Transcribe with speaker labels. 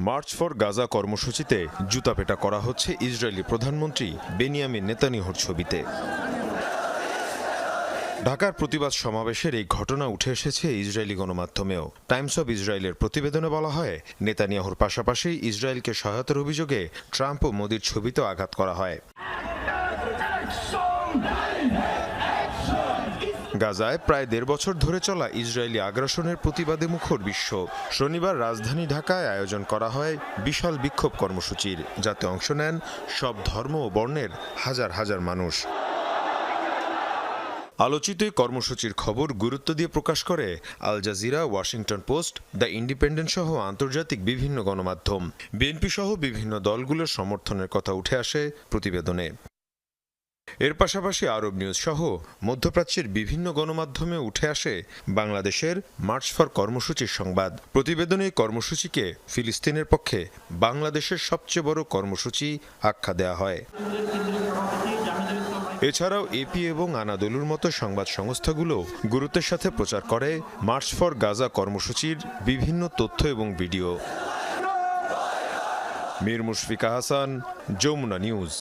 Speaker 1: March for Gaza কর্মসূচিতে জুতাপেটা করা হচ্ছে ইসরায়েলি প্রধানমন্ত্রী বেনিয়ামিন নেতানিয়াহুর ছবিতে। ঢাকার প্রতিবাদ সমাবেশের এই ঘটনা উঠে এসেছে ইসরায়েলি গণমাধ্যমেও। টাইমস অব ইসরায়েলের প্রতিবেদনে বলা হয়, নেতানিয়াহুর পাশাপাশি ইসরায়েলকে সহায়তার অভিযোগে ট্রাম্প ও মোদির ছবিতেও আঘাত করা হয়। গাজায় প্রায় ১.৫ বছর ধরে চলা ইসরায়েলি আগ্রাসনের প্রতিবাদে মুখর বিশ্ব। শনিবার রাজধানী ঢাকায় আয়োজন করা হয় বিশাল বিক্ষোভ কর্মসূচির, যাতে অংশ নেন সব ধর্ম ও বর্ণের হাজার হাজার মানুষ। আলোচিত এই কর্মসূচির খবর গুরুত্ব দিয়ে প্রকাশ করে Al Jazeera, Washington Post, the Independent সহ আন্তর্জাতিক বিভিন্ন গণমাধ্যম। বিএনপি সহ বিভিন্ন দলগুলোর সমর্থনের কথা উঠে আসে প্রতিবেদনে। এর পাশাপাশি আরব নিউজ সহ মধ্যপ্রাচ্যের বিভিন্ন গণমাধ্যমে উঠে আসে বাংলাদেশের মার্চ ফর কর্মসূচির সংবাদ। প্রতিবেদনে এই কর্মসূচিকে ফিলিস্তিনের পক্ষে বাংলাদেশের সবচেয়ে বড় কর্মসূচি আখ্যা দেওয়া হয়। এছাড়াও এপি এবং আনাদোলুর মতো সংবাদ সংস্থাগুলো গুরুত্বের সাথে প্রচার করে মার্চ ফর গাজা কর্মসূচির বিভিন্ন তথ্য এবং ভিডিও। মীর মুশফিকা হাসান, যমুনা নিউজ।